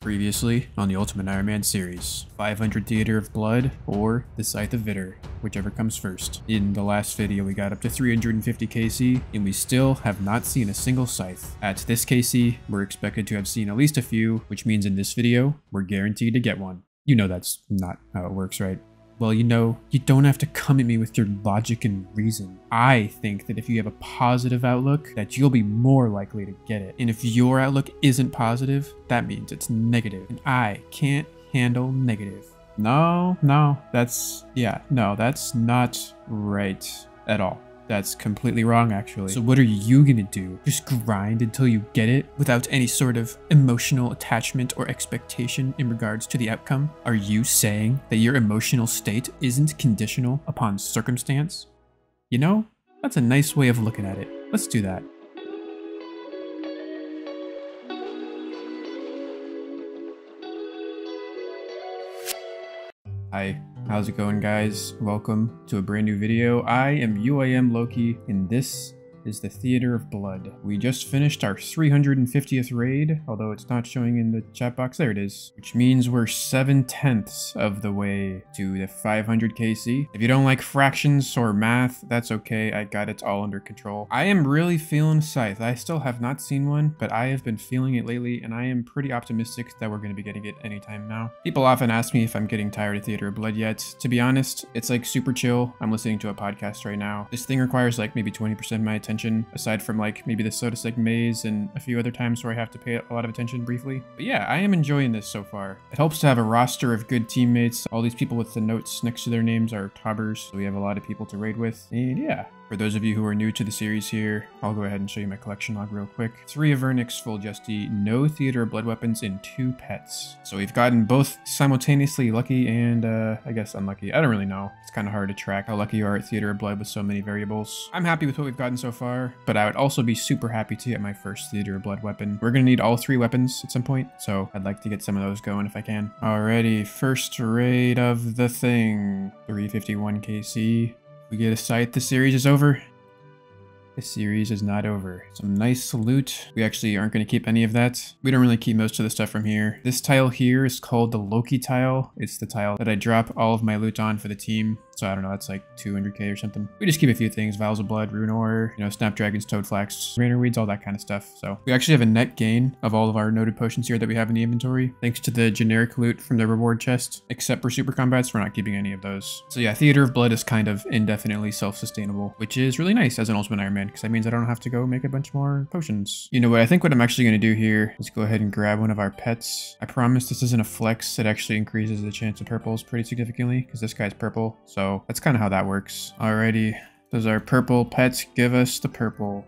Previously on the Ultimate Iron Man series, 500 Theater of Blood or the Scythe of Vitur, whichever comes first. In the last video we got up to 350 KC and we still have not seen a single scythe. At this KC, we're expected to have seen at least a few, which means in this video, we're guaranteed to get one. You know that's not how it works, right? Well, you know, you don't have to come at me with your logic and reason. I think that if you have a positive outlook, that you'll be more likely to get it. And if your outlook isn't positive, that means it's negative. And I can't handle negative. No, that's not right at all. That's completely wrong, actually. So what are you gonna do? Just grind until you get it without any sort of emotional attachment or expectation in regards to the outcome? Are you saying that your emotional state isn't conditional upon circumstance? You know, that's a nice way of looking at it. Let's do that. Hi, how's it going, guys? Welcome to a brand new video. I am UIM Loki, and this is the Theater of Blood. We just finished our 350th raid, although it's not showing in the chat box. There it is, which means we're 7/10 of the way to the 500 KC. If you don't like fractions or math, that's okay. I got it all under control. I am really feeling Scythe. I still have not seen one, but I have been feeling it lately, and I am pretty optimistic that we're going to be getting it anytime now. People often ask me if I'm getting tired of Theater of Blood yet. To be honest, it's like super chill. I'm listening to a podcast right now. This thing requires like maybe 20% of my attention, aside from like maybe the Sodasec maze and a few other times where I have to pay a lot of attention briefly. But yeah, I am enjoying this so far. It helps to have a roster of good teammates. All these people with the notes next to their names are tobbers, so we have a lot of people to raid with. And yeah, for those of you who are new to the series here, I'll go ahead and show you my collection log real quick. 3 Avernix full Justy, no Theater of Blood weapons, and 2 pets. So we've gotten both simultaneously lucky and I guess unlucky. I don't really know. It's kind of hard to track how lucky you are at Theater of Blood with so many variables. I'm happy with what we've gotten so far, but I would also be super happy to get my first Theater of Blood weapon. We're gonna need all 3 weapons at some point, so I'd like to get some of those going if I can. Alrighty, first raid of the thing. 351 KC. We get a Scythe, the series is over. The series is not over. Some nice loot. We actually aren't going to keep any of that. We don't really keep most of the stuff from here. This tile here is called the Loki tile. It's the tile that I drop all of my loot on for the team. So I don't know, that's like 200k or something. We just keep a few things, Vials of Blood, Rune Ore, you know, Snapdragons, Toadflax, Rainer Weeds, all that kind of stuff. So we actually have a net gain of all of our noted potions here that we have in the inventory, thanks to the generic loot from the reward chest. Except for super combats, we're not keeping any of those. So yeah, Theater of Blood is kind of indefinitely self-sustainable, which is really nice as an Ultimate Iron Man, because that means I don't have to go make a bunch more potions. You know what, I think what I'm actually going to do here is go ahead and grab one of our pets. I promise this isn't a flex. It actually increases the chance of purples pretty significantly, because this guy's purple. So that's kind of how that works. Alrighty, those are purple pets. Give us the purple.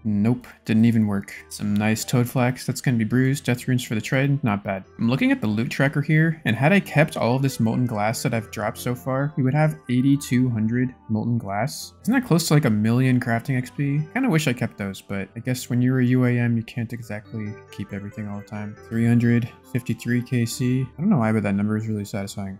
Nope, didn't even work. Some nice Toadflax. That's going to be bruised. Death runes for the tread. Not bad. I'm looking at the loot tracker here, and had I kept all of this molten glass that I've dropped so far, we would have 8,200 molten glass. Isn't that close to like 1,000,000 crafting XP? Kind of wish I kept those, but I guess when you're a UAM, you can't exactly keep everything all the time. 353 KC. I don't know why, but that number is really satisfying.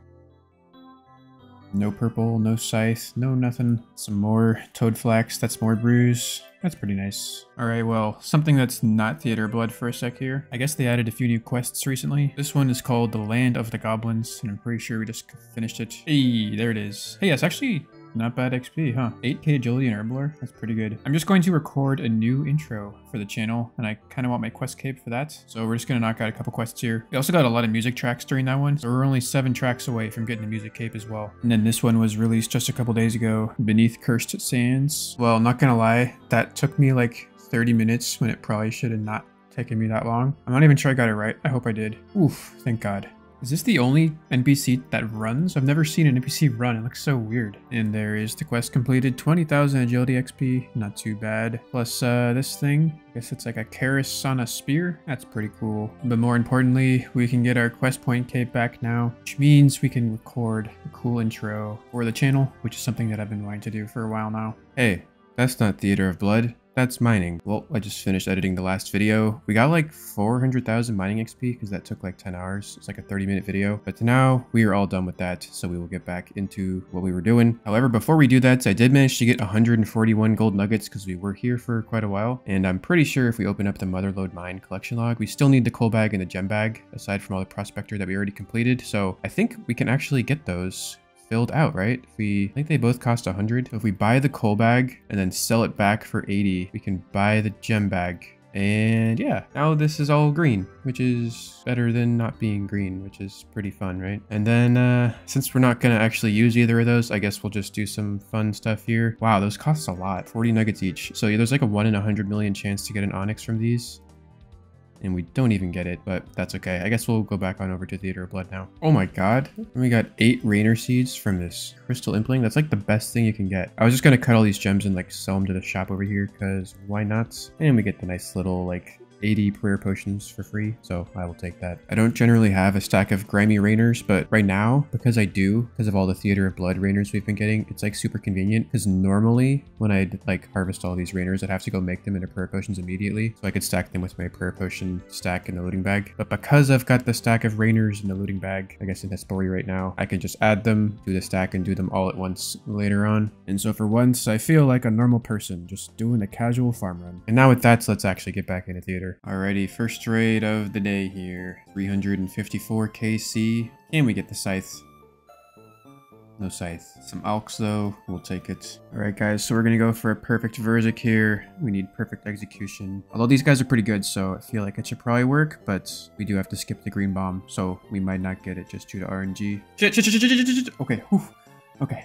No purple, no scythe, no nothing. Some more Toadflax, that's more bruise. That's pretty nice. Alright, well, something that's not Theater of Blood for a sec here. I guess they added a few new quests recently. This one is called The Land of the Goblins, and I'm pretty sure we just finished it. Hey, there it is. Hey, it's actually not bad XP, huh? 8k agility and herblore? That's pretty good. I'm just going to record a new intro for the channel, and I kind of want my quest cape for that. So we're just going to knock out a couple quests here. We also got a lot of music tracks during that one, so we're only 7 tracks away from getting a music cape as well. And then this one was released just a couple days ago, Beneath Cursed Sands. Well, not gonna lie, that took me like 30 minutes when it probably should have not taken me that long. I'm not even sure I got it right. I hope I did. Oof, thank God. Is this the only NPC that runs? I've never seen an NPC run. It looks so weird. And there is the quest completed. 20,000 agility XP. Not too bad. Plus this thing. I guess it's like a Karis on a spear. That's pretty cool. But more importantly, we can get our quest point cape back now, which means we can record a cool intro for the channel, which is something that I've been wanting to do for a while now. Hey, that's not Theater of Blood. That's mining. Well, I just finished editing the last video. We got like 400,000 mining XP because that took like 10 hours. It's like a 30-minute video. But now we are all done with that. So we will get back into what we were doing. However, before we do that, I did manage to get 141 gold nuggets because we were here for quite a while. And I'm pretty sure if we open up the Motherlode Mine collection log, we still need the coal bag and the gem bag, aside from all the prospector that we already completed. So I think we can actually get those filled out, right? I think they both cost 100. So if we buy the coal bag and then sell it back for 80, we can buy the gem bag. And yeah, now this is all green, which is better than not being green, which is pretty fun, right? And then since we're not gonna actually use either of those, I guess we'll just do some fun stuff here. Wow, those cost a lot, 40 nuggets each. So yeah, there's like a 1 in 100 million chance to get an onyx from these. And we don't even get it, but that's okay. I guess we'll go back on over to Theater of Blood now. Oh my god. And we got 8 Rainer seeds from this crystal impling. That's like the best thing you can get. I was just gonna cut all these gems and like sell them to the shop over here because why not? And we get the nice little like 80 prayer potions for free, so I will take that. I don't generally have a stack of grimy Rainers, but right now, because I do, because of all the Theater of Blood Rainers we've been getting, it's like super convenient, because normally when I'd like harvest all these Rainers, I'd have to go make them into prayer potions immediately, so I could stack them with my prayer potion stack in the looting bag. But because I've got the stack of Rainers in the looting bag, I guess in Hespori right now, I can just add them, do the stack, and do them all at once later on. And so for once, I feel like a normal person, just doing a casual farm run. And now with that, let's actually get back into theater. Alrighty, first raid of the day here. 354 KC. And we get the Scythe. No Scythe. Some Alks though, we'll take it. Alright guys, so we're gonna go for a perfect Verzik here. We need perfect execution. Although these guys are pretty good, so I feel like it should probably work, but we do have to skip the green bomb, so we might not get it just due to RNG. Shit. Okay, whew. Okay.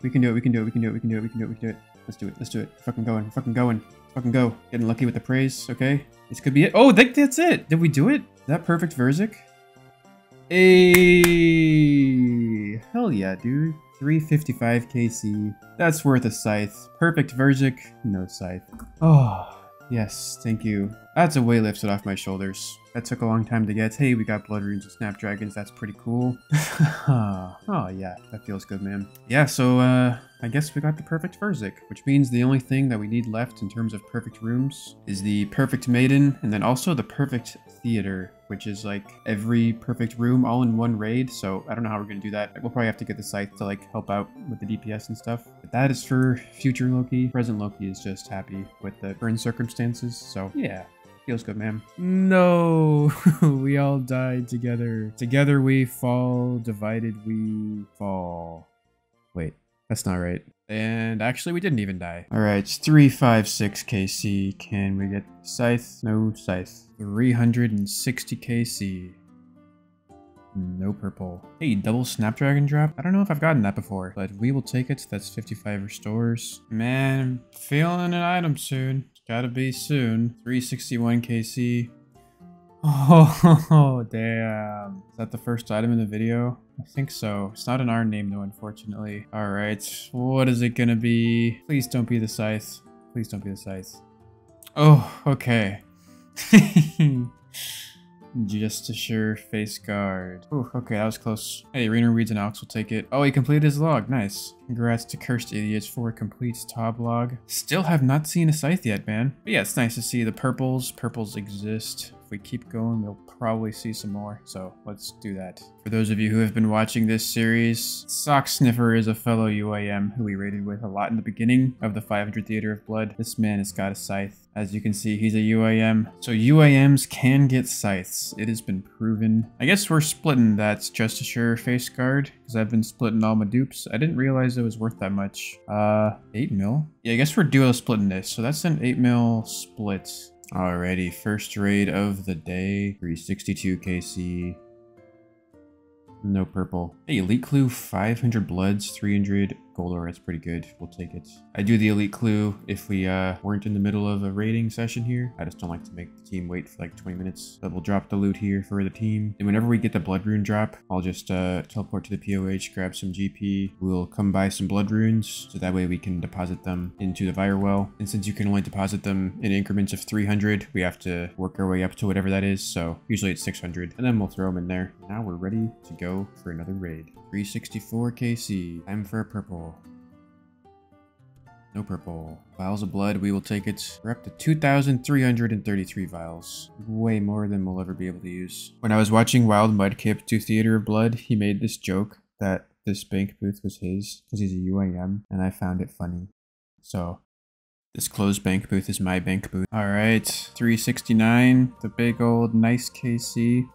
We can do it. Let's do it. Fucking going. Fucking go. Getting lucky with the praise, okay? This could be it. Oh, that's it! Did we do it? Is that perfect Verzik? Hey, hell yeah, dude. 355 KC. That's worth a Scythe. Perfect Verzik, no Scythe. Oh, yes, thank you. That's a weight lifted off my shoulders. That took a long time to get. Hey, we got Blood Runes and Snapdragons. That's pretty cool. Oh, yeah. That feels good, man. Yeah, so, I guess we got the perfect Verzik, which means the only thing that we need left in terms of perfect rooms is the perfect Maiden, and then also the perfect Theater, which is like every perfect room all in one raid. So I don't know how we're going to do that. We'll probably have to get the Scythe to like help out with the DPS and stuff. But that is for future Loki. Present Loki is just happy with the current circumstances. So yeah. Feels good, man. No, we all died together. Together we fall, divided we fall. Wait, that's not right. And actually, we didn't even die. All right, it's 356 KC. Can we get Scythe? No Scythe. 360 KC. No purple. Hey, double Snapdragon drop? I don't know if I've gotten that before, but we will take it. That's 55 restores. Man, feeling an item soon. Gotta be soon. 361 KC. Oh, damn. Is that the first item in the video? I think so. It's not an R name though, unfortunately. Alright, what is it gonna be? Please don't be the Scythe. Please don't be the Scythe. Oh, okay. Just a sure face guard. Ooh, okay, that was close. Hey, Rainer Weeds and Alex will take it. Oh, he completed his log. Nice. Congrats to Cursed Idiots for a complete top log. Still have not seen a Scythe yet, man. But yeah, it's nice to see the purples. Purples exist. If we keep going, we'll probably see some more. So let's do that. For those of you who have been watching this series, Sock Sniffer is a fellow UIM who we raided with a lot in the beginning of the 500 Theater of Blood. This man has got a Scythe. As you can see, he's a UIM. So UIMs can get Scythes. It has been proven. I guess we're splitting that just a sure face guard because I've been splitting all my dupes. I didn't realize it was worth that much. 8 mil? Yeah, I guess we're duo splitting this. So that's an 8 mil split. Alrighty, first raid of the day. 362 KC. No purple. Hey, Elite Clue, 500 bloods, 300 gold ore. That's pretty good. We'll take it. I do the Elite Clue if we weren't in the middle of a raiding session here. I just don't like to make the team wait for like 20 minutes. But we'll drop the loot here for the team. And whenever we get the blood rune drop, I'll just teleport to the POH, grab some GP. We'll come buy some blood runes, so that way we can deposit them into the Vire Well. And since you can only deposit them in increments of 300, we have to work our way up to whatever that is. So usually it's 600. And then we'll throw them in there. Now we're ready to go for another raid. 364 KC. Time for a purple. No purple. Vials of blood, we will take it. We're up to 2,333 vials. Way more than we'll ever be able to use. When I was watching Wild Mudkip do Theater of Blood, he made this joke that this bank booth was his because he's a UIM, and I found it funny. So this closed bank booth is my bank booth. All right, 369, the big old nice KC.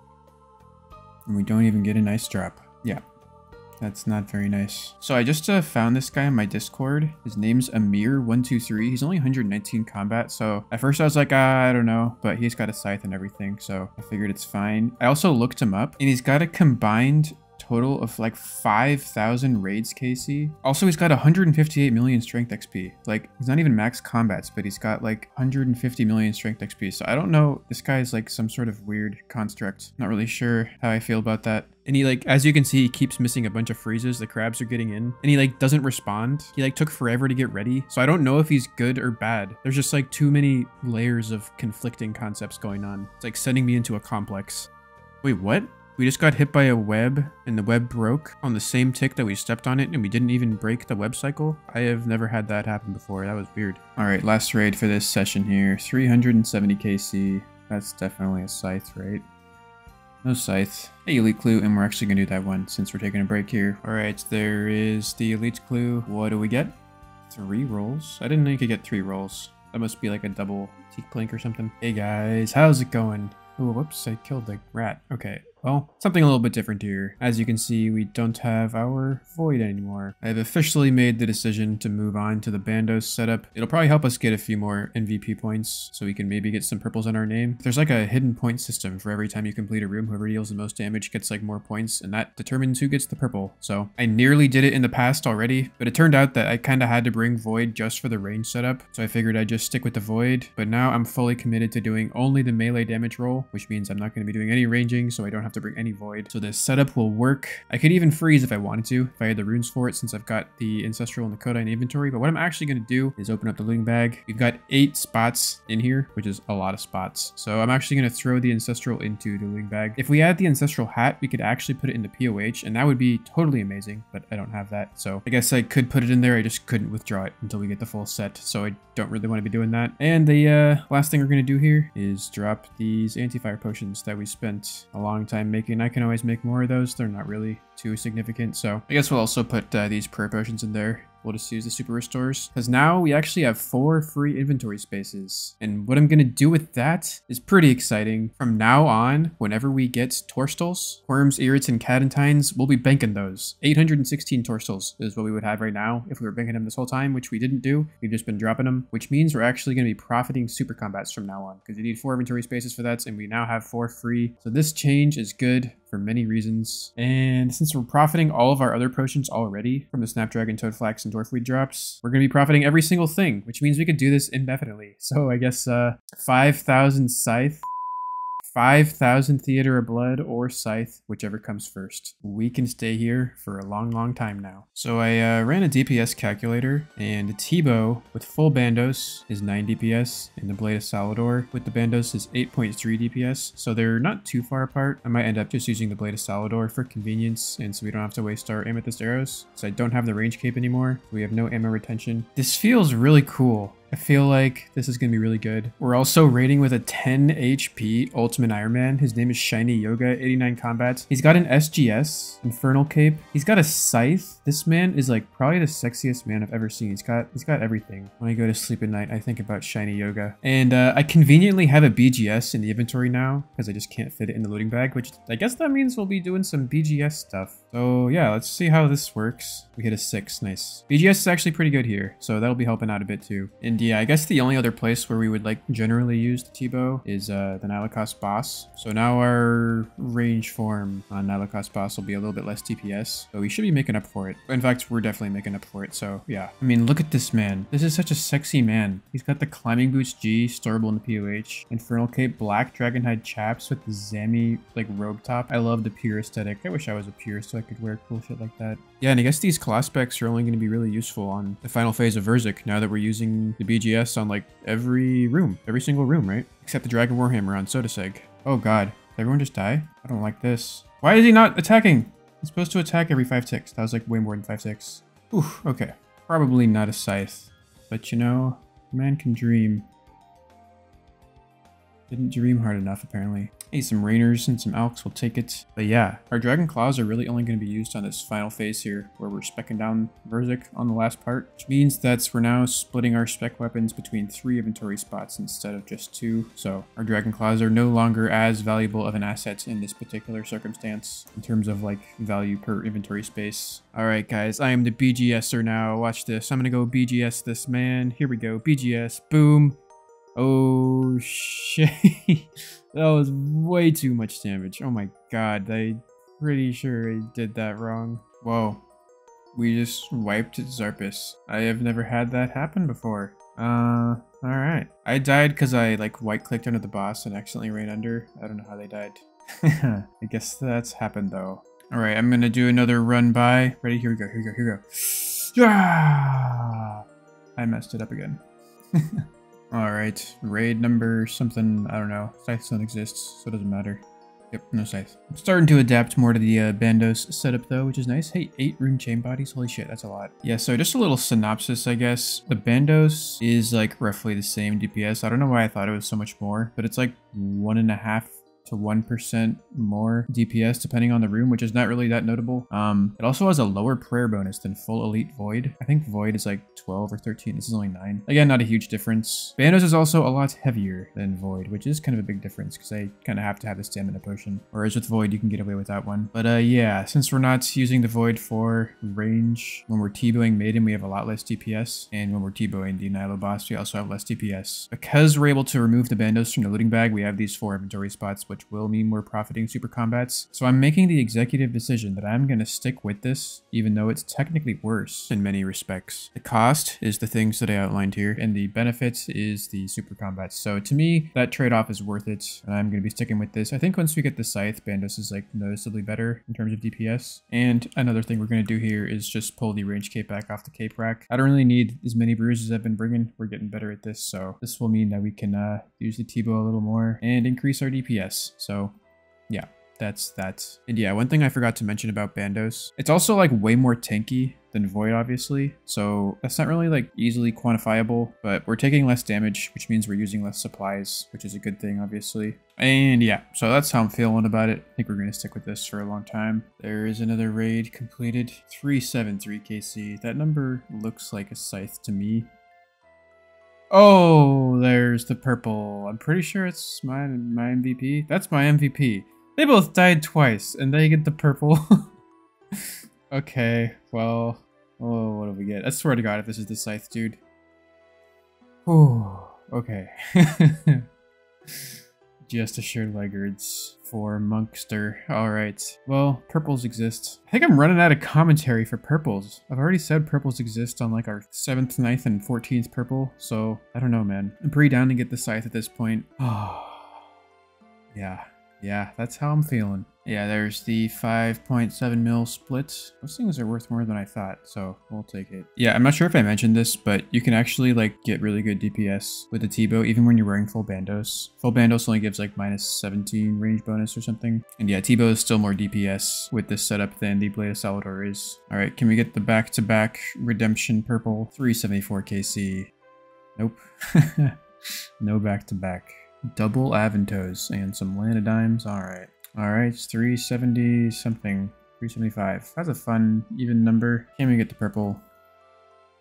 And we don't even get a nice drop. Yeah. That's not very nice. So I just found this guy on my Discord. His name's Amir123. He's only 119 combat. So at first I was like, I don't know, but he's got a scythe and everything. So I figured it's fine. I also looked him up and he's got a combined total of like 5,000 raids KC. Also, he's got 158 million strength XP. Like, he's not even max combats, but he's got like 150 million strength XP. So I don't know. This guy is like some sort of weird construct. Not really sure how I feel about that. And he like, as you can see, he keeps missing a bunch of freezes. The crabs are getting in and he like doesn't respond. He like took forever to get ready. So I don't know if he's good or bad. There's just like too many layers of conflicting concepts going on. It's like sending me into a complex. Wait, what? We just got hit by a web and the web broke on the same tick that we stepped on it and we didn't even break the web cycle. I have never had that happen before. That was weird. All right, last raid for this session here. 370 KC. That's definitely a scythe, right? No scythe. Hey, elite clue, and we're actually gonna do that one since we're taking a break here. All right, there is the elite clue. What do we get? 3 rolls? I didn't know you could get 3 rolls. That must be like a double teak plink or something. Hey guys, how's it going? Oh, whoops, I killed the rat. Okay, well, something a little bit different here. As you can see, we don't have our void anymore. I have officially made the decision to move on to the Bandos setup. It'll probably help us get a few more MVP points, so we can maybe get some purples on our name. There's like a hidden point system for every time you complete a room. Whoever deals the most damage gets like more points, and that determines who gets the purple. So I nearly did it in the past already, but it turned out that I kind of had to bring void just for the range setup, so I figured I'd just stick with the void. But now I'm fully committed to doing only the melee damage roll, which means I'm not going to be doing any ranging, so I don't have to bring any void. So this setup will work. I could even freeze if I wanted to, if I had the runes for it, since I've got the Ancestral and the Coda in inventory. But what I'm actually going to do is open up the looting bag. We've got 8 spots in here, which is a lot of spots. So I'm actually going to throw the Ancestral into the looting bag. If we add the Ancestral hat, we could actually put it into POH, and that would be totally amazing, but I don't have that. So I guess I could put it in there. I just couldn't withdraw it until we get the full set. So I don't really want to be doing that. And the last thing we're going to do here is drop these anti-fire potions that we spent a long time making. I can always make more of those. They're not really too significant. So I guess we'll also put these prayer potions in there. We'll just use the super restores because now we actually have 4 free inventory spaces. And what I'm going to do with that is pretty exciting. From now on, whenever we get Torstals, Worms, Irrits, and Cadentines, we'll be banking those. 816 Torstals is what we would have right now if we were banking them this whole time, which we didn't do. We've just been dropping them, which means we're actually going to be profiting super combats from now on because you need 4 inventory spaces for that, and we now have 4 free. So this change is good for many reasons. And since we're profiting all of our other potions already from the Snapdragon, Toadflax, and Dwarfweed drops, we're going to be profiting every single thing, which means we could do this indefinitely. So I guess 5,000 Scythe, 5,000 Theater of Blood, or Scythe, whichever comes first. We can stay here for a long, long time now. So I ran a DPS calculator, and a T-Bow with full Bandos is 9 DPS, and the Blade of Salador with the Bandos is 8.3 DPS, so they're not too far apart. I might end up just using the Blade of Salador for convenience, and so we don't have to waste our Amethyst arrows. So I don't have the range cape anymore. We have no ammo retention. This feels really cool. I feel like this is going to be really good. We're also raiding with a 10 HP Ultimate Iron Man. His name is Shiny Yoga, 89 combats. He's got an SGS, Infernal Cape. He's got a Scythe. This man is like probably the sexiest man I've ever seen. He's got everything. When I go to sleep at night, I think about Shiny Yoga. And I conveniently have a BGS in the inventory now because I just can't fit it in the looting bag, which I guess that means we'll be doing some BGS stuff. So yeah, let's see how this works. We hit a 6, nice. BGS is actually pretty good here, so that'll be helping out a bit too. And yeah, I guess the only other place where we would like generally use the T-Bow is the Nylakos boss. So now our range form on Nylakos boss will be a little bit less DPS, but we should be making up for it. In fact, we're definitely making up for it, so yeah. I mean, look at this man. This is such a sexy man. He's got the Climbing Boots G, storable in the POH, Infernal Cape, black Dragonhide chaps with the Zami like robe top. I love the pure aesthetic. I wish I was a pure so I could wear cool shit like that. Yeah, and I guess these class specs are only going to be really useful on the final phase of Verzik now that we're using the BGS on like every single room, right? Except the Dragon Warhammer on Sodaseg. Oh god, did everyone just die? I don't like this. Why is he not attacking? He's supposed to attack every 5 ticks. That was like way more than 5 ticks. Oof, okay. Probably not a Scythe, But you know, man can dream. Didn't dream hard enough, apparently. Hey, some Rainers and some Alks will take it. But yeah, our Dragon Claws are really only going to be used on this final phase here, where we're specking down Verzik on the last part, which means that we're now splitting our spec weapons between 3 inventory spots instead of just 2. So our Dragon Claws are no longer as valuable of an asset in this particular circumstance in terms of like value per inventory space. All right, guys, I am the BGSer now. Watch this. I'm going to go BGS this man. Here we go. BGS. Boom. Oh shit, that was way too much damage. Oh my god, I'm pretty sure I did that wrong. Whoa, we just wiped Zarpus. I have never had that happen before. Alright. I died because I like right-clicked under the boss and accidentally ran under. I don't know how they died. I guess that's happened though. Alright, I'm gonna do another run by. Ready? Here we go, here we go, here we go. Yeah! I messed it up again. Alright, raid number something, I don't know. Scythe don't exist, so it doesn't matter. Yep, no Scythe. I'm starting to adapt more to the Bandos setup though, which is nice. Hey, 8 rune chain bodies? Holy shit, that's a lot. Yeah, so just a little synopsis, I guess. The Bandos is like roughly the same DPS. I don't know why I thought it was so much more, but it's like 1.5 to 1% more DPS depending on the room, which is not really that notable. It also has a lower prayer bonus than full elite Void. I think Void is like 12 or 13. This is only 9. Again, not a huge difference. Bandos is also a lot heavier than Void, which is kind of a big difference because I kind of have to have the stamina potion. Whereas with Void, you can get away with that one. But yeah, since we're not using the Void for range, when we're T-bowing Maiden, we have a lot less DPS. And when we're T-bowing the Nihilo boss, we also have less DPS. Because we're able to remove the Bandos from the looting bag, we have these 4 inventory spots, which will mean more profiting super combats. So I'm making the executive decision that I'm going to stick with this, even though it's technically worse in many respects. The cost is the things that I outlined here, and the benefit is the super combats. So to me, that trade-off is worth it, and I'm going to be sticking with this. I think once we get the Scythe, Bandos is like noticeably better in terms of DPS. And another thing we're going to do here is just pull the range cape back off the cape rack. I don't really need as many bruises I've been bringing. We're getting better at this, so this will mean that we can use the T-bow a little more and increase our DPS. So yeah, that's that. And yeah, one thing I forgot to mention about Bandos, it's also like way more tanky than Void, obviously. So that's not really like easily quantifiable, but we're taking less damage, which means we're using less supplies, which is a good thing, obviously. And yeah, so that's how I'm feeling about it. I think we're going to stick with this for a long time. There is another raid completed. 373 KC. That number looks like a Scythe to me. Oh, there's the purple. I'm pretty sure it's my MVP. That's my MVP. They both died twice, and they get the purple. Okay, well, oh, what do we get? I swear to God, if this is the Scythe, dude. Oh, okay. Just assured Leggards for Monkster. Alright. Well, purples exist. I think I'm running out of commentary for purples. I've already said purples exist on like our 7th, 9th, and 14th purple, so I don't know, man. I'm pretty down to get the Scythe at this point. Oh, yeah, that's how I'm feeling. Yeah, there's the 5.7 mil split. Those things are worth more than I thought, so we'll take it. Yeah, I'm not sure if I mentioned this, but you can actually like get really good DPS with the T-bow even when you're wearing full Bandos. Full Bandos only gives like -17 range bonus or something. And yeah, T-bow is still more DPS with this setup than the Blade of Salvador is. All right, can we get the back-to-back redemption purple? 374 KC. Nope. No back-to-back. Double Aventos and some Lanadimes. Alright. Alright, it's 370 something. 375. That's a fun, even number. Can we get the purple?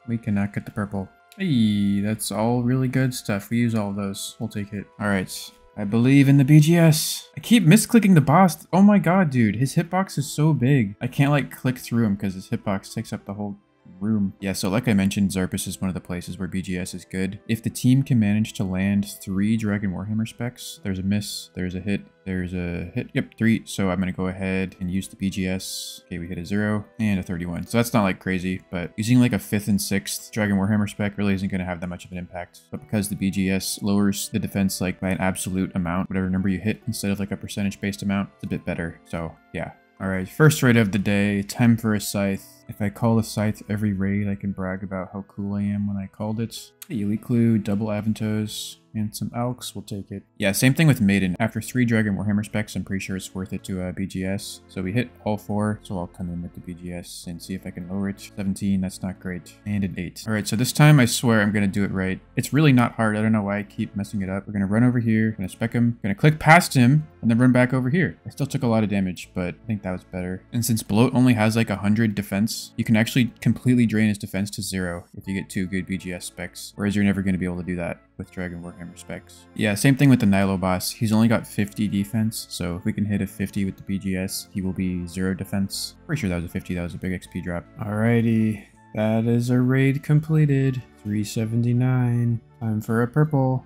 We cannot get the purple. Hey, that's all really good stuff. We use all of those. We'll take it. Alright. I believe in the BGS. I keep misclicking the boss. Oh my god, dude. His hitbox is so big. I can't like click through him because his hitbox takes up the whole room. Yeah, so like I mentioned, Zarpus is one of the places where BGS is good. If the team can manage to land 3 Dragon Warhammer specs, there's a miss, there's a hit, there's a hit. Yep, 3. So I'm going to go ahead and use the BGS. Okay, we hit a 0 and a 31. So that's not like crazy, but using like a 5th and 6th Dragon Warhammer spec really isn't going to have that much of an impact. But because the BGS lowers the defense like by an absolute amount, whatever number you hit, instead of like a percentage based amount, it's a bit better. So yeah. Alright, first raid of the day, time for a Scythe. If I call the Scythe every raid, I can brag about how cool I am when I called it. Elite Clue, double Aventos, and some Alks, we'll take it. Yeah, same thing with Maiden. After 3 Dragon Warhammer specs, I'm pretty sure it's worth it to BGS. So we hit all 4, so I'll come in with the BGS and see if I can lower it. 17, that's not great. And an 8. Alright, so this time I swear I'm going to do it right. It's really not hard. I don't know why I keep messing it up. We're going to run over here, going to spec him, going to click past him, and then run back over here. I still took a lot of damage, but I think that was better. And since Bloat only has like 100 defense, you can actually completely drain his defense to 0 if you get 2 good BGS specs. Whereas you're never going to be able to do that with Dragon Warhammer specs. Yeah, same thing with the Nilo boss. He's only got 50 defense, so if we can hit a 50 with the BGS, he will be 0 defense. Pretty sure that was a 50, that was a big XP drop. Alrighty, that is a raid completed. 379. Time for a purple.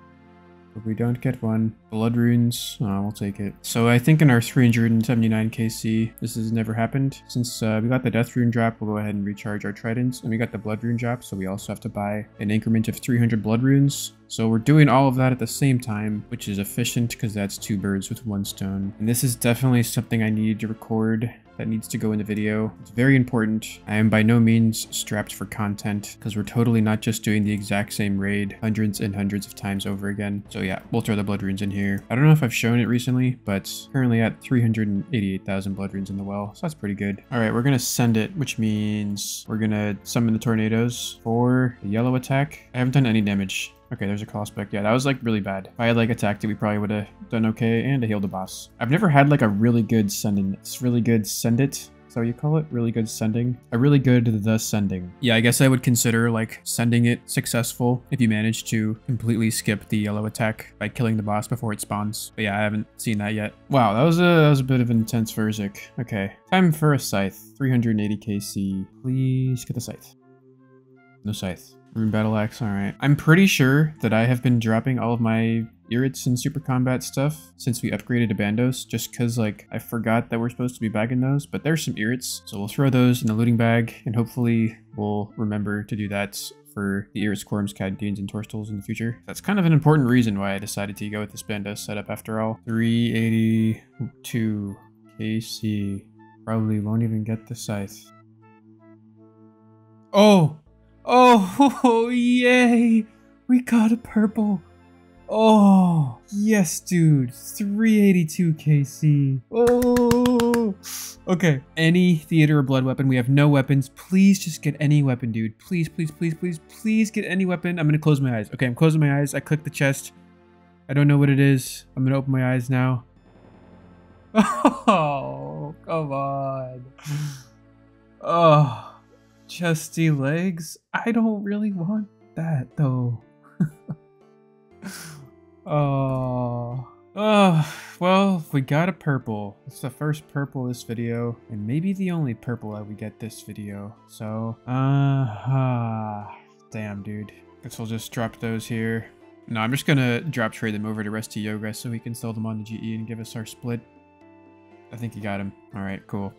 But we don't get one. Blood runes, we'll take it. So I think in our 379 KC, this has never happened. Since we got the death rune drop, we'll go ahead and recharge our tridents. And we got the blood rune drop, so we also have to buy an increment of 300 blood runes. So we're doing all of that at the same time, which is efficient because that's 2 birds with 1 stone. And this is definitely something I needed to record. That needs to go in the video. It's very important. I am by no means strapped for content because we're totally not just doing the exact same raid hundreds and hundreds of times over again. So yeah, we'll throw the blood runes in here. I don't know if I've shown it recently, but currently at 388,000 blood runes in the well. So that's pretty good. All right, we're going to send it, which means we're going to summon the tornadoes for the yellow attack. I haven't done any damage. Okay, there's a call spec. Yeah, that was like really bad. If I had like attacked it, we probably would have done okay, and I healed the boss. I've never had like a really good sending. It's really good send it. Is that what you call it? Really good sending? A really good the sending. Yeah, I guess I would consider like sending it successful if you manage to completely skip the yellow attack by killing the boss before it spawns. But yeah, I haven't seen that yet. Wow, that was a bit of an intense Verzik. Okay, time for a Scythe. 380 KC. Please get the Scythe. No Scythe. Rune Battle Axe, alright. I'm pretty sure that I have been dropping all of my irrits and super combat stuff since we upgraded to Bandos, just because like I forgot that we're supposed to be bagging those, but there's some irrits, so we'll throw those in the looting bag, and hopefully we'll remember to do that for the Irits, Quorms, Cadines, and Torstals in the future. That's kind of an important reason why I decided to go with this Bandos setup after all. 382 KC. Probably won't even get the Scythe. Oh! Oh, yay! We got a purple. Oh, yes, dude. 382 KC. Oh, okay. Any theater or blood weapon. We have no weapons. Please just get any weapon, dude. Please, please, please, please, please get any weapon. I'm gonna close my eyes. Okay, I'm closing my eyes. I clicked the chest. I don't know what it is. I'm gonna open my eyes now. Oh, come on. Oh. Chesty legs? I don't really want that though. Oh, well, we got a purple. It's the first purple this video, and maybe the only purple that we get this video. So, damn, dude. Guess we'll just drop those here. No, I'm just gonna drop trade them over to Rusty Yoga so we can sell them on the GE and give us our split. I think he got him. All right, cool.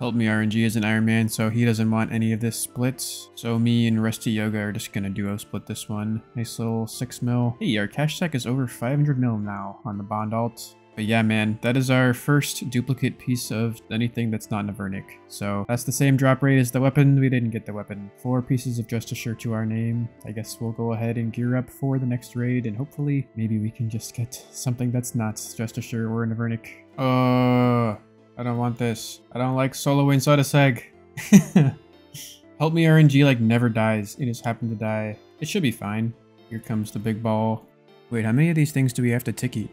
Help me RNG as an Iron Man, so he doesn't want any of this splits. So me and Rusty Yoga are just gonna duo split this one. Nice little 6 mil. Hey, our cash stack is over 500 mil now on the bond alt. But yeah, man, that is our first duplicate piece of anything that's not Navernic. So that's the same drop rate as the weapon. We didn't get the weapon. 4 pieces of Just Assure to our name. I guess we'll go ahead and gear up for the next raid, and hopefully maybe we can just get something that's not Just Assure or Navernic. I don't want this. I don't like soloing Sodaseg. Help me RNG like never dies. It just happened to die. It should be fine. Here comes the big ball. Wait, how many of these things do we have to ticky?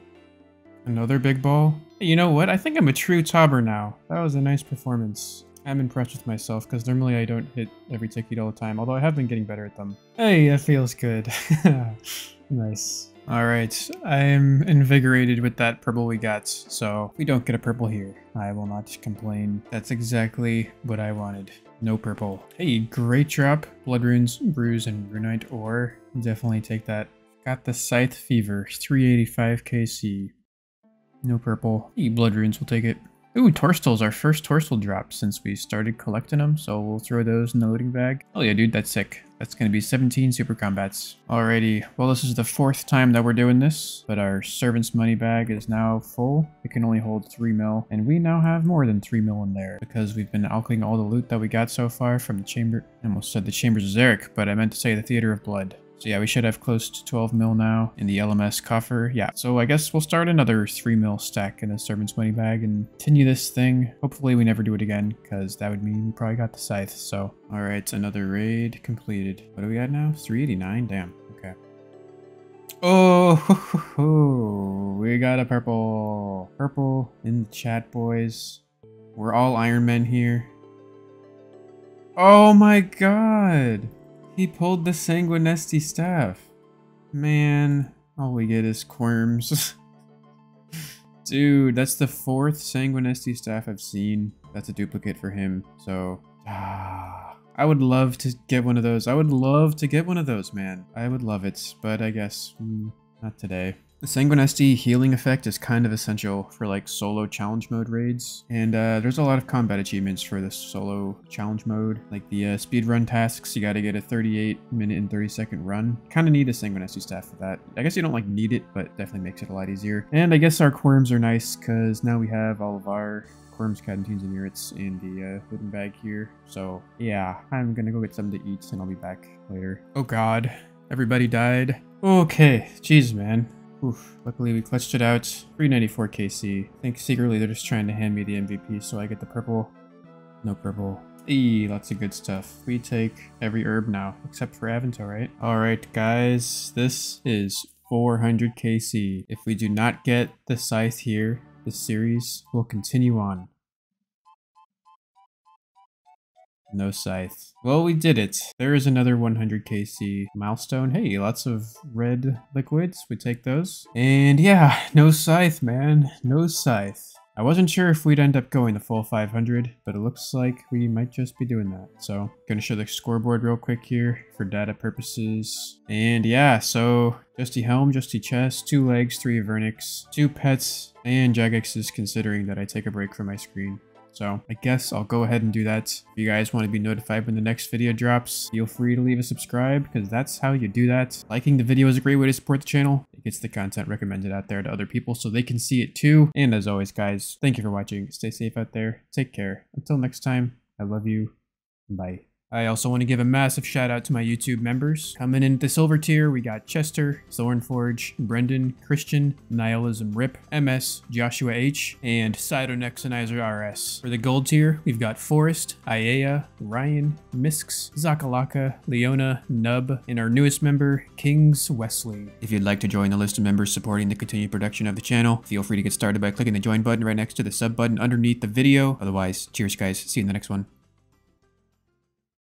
Another big ball? Hey, you know what? I think I'm a true tobber now. That was a nice performance. I'm impressed with myself because normally I don't hit every ticket all the time, although I have been getting better at them. Hey, that feels good. Nice. Alright, I'm invigorated with that purple we got, so if we don't get a purple here, I will not complain. That's exactly what I wanted. No purple. Hey, great drop. Blood runes, bruise, and runite ore. Definitely take that. Got the Scythe Fever, 385 KC. No purple. Hey, blood runes, we'll take it. Ooh, Torstals, our first Torstal drop since we started collecting them, so we'll throw those in the loading bag. Oh yeah, dude, that's sick. That's going to be 17 super combats. Alrighty, well this is the 4th time that we're doing this, but our servant's money bag is now full. It can only hold 3 mil, and we now have more than 3 mil in there because we've been alching all the loot that we got so far from the chamber. I almost said the Chambers of Zarek, but I meant to say the Theater of Blood. So yeah, we should have close to 12 mil now in the LMS coffer. Yeah, so I guess we'll start another 3 mil stack in the servant's money bag and continue this thing. Hopefully we never do it again, because that would mean we probably got the Scythe, so. Alright, another raid completed. What are we at now? 389? Damn, okay. Oh, we got a purple. Purple in the chat, boys. We're all Iron Men here. Oh my god! He pulled the Sanguinesti staff. Man, all we get is Quirms. Dude, that's the 4th Sanguinesti staff I've seen. That's a duplicate for him, so... I would love to get one of those. I would love to get one of those, man. I would love it, but I guess not today. The Sanguinesti healing effect is kind of essential for like solo challenge mode raids, and there's a lot of combat achievements for this solo challenge mode, like the speedrun tasks. You gotta get a 38-minute and 30-second run. Kind of need a Sanguinesti staff for that. I guess you don't like need it, but definitely makes it a lot easier. And I guess our Quirms are nice because now we have all of our Quirms, Cadentines, and Murits in the wooden bag here. So yeah, I'm gonna go get something to eat and I'll be back later. Oh god, everybody died. Okay, jeez, man. Oof, luckily we clutched it out. 394 KC. I think secretly they're just trying to hand me the MVP so I get the purple. No purple. Eee, lots of good stuff. We take every herb now, except for Avanto, right? Alright guys, this is 400 KC. If we do not get the Scythe here, this series will continue on. No Scythe. Well, we did it. There is another 100 KC milestone. Hey, lots of red liquids. We take those. And yeah, no Scythe, man. No Scythe. I wasn't sure if we'd end up going the full 500, but it looks like we might just be doing that. So, gonna show the scoreboard real quick here for data purposes. And yeah, so Justy Helm, Justy Chest, 2 legs, 3 Avernix, 2 pets, and Jagex is considering that I take a break from my screen. So I guess I'll go ahead and do that. If you guys want to be notified when the next video drops, feel free to leave a subscribe because that's how you do that. Liking the video is a great way to support the channel. It gets the content recommended out there to other people so they can see it too. And as always, guys, thank you for watching. Stay safe out there. Take care. Until next time, I love you. Bye. I also want to give a massive shout out to my YouTube members. Coming in at the silver tier, we got Chester, Thornforge, Brendan, Christian, Nihilism Rip, MS, Joshua H, and Cytonexonizer RS. For the gold tier, we've got Forrest, Iea, Ryan, Misks, Zakalaka, Leona, Nub, and our newest member, Kings Wesley. If you'd like to join the list of members supporting the continued production of the channel, feel free to get started by clicking the join button right next to the sub button underneath the video. Otherwise, cheers guys, see you in the next one.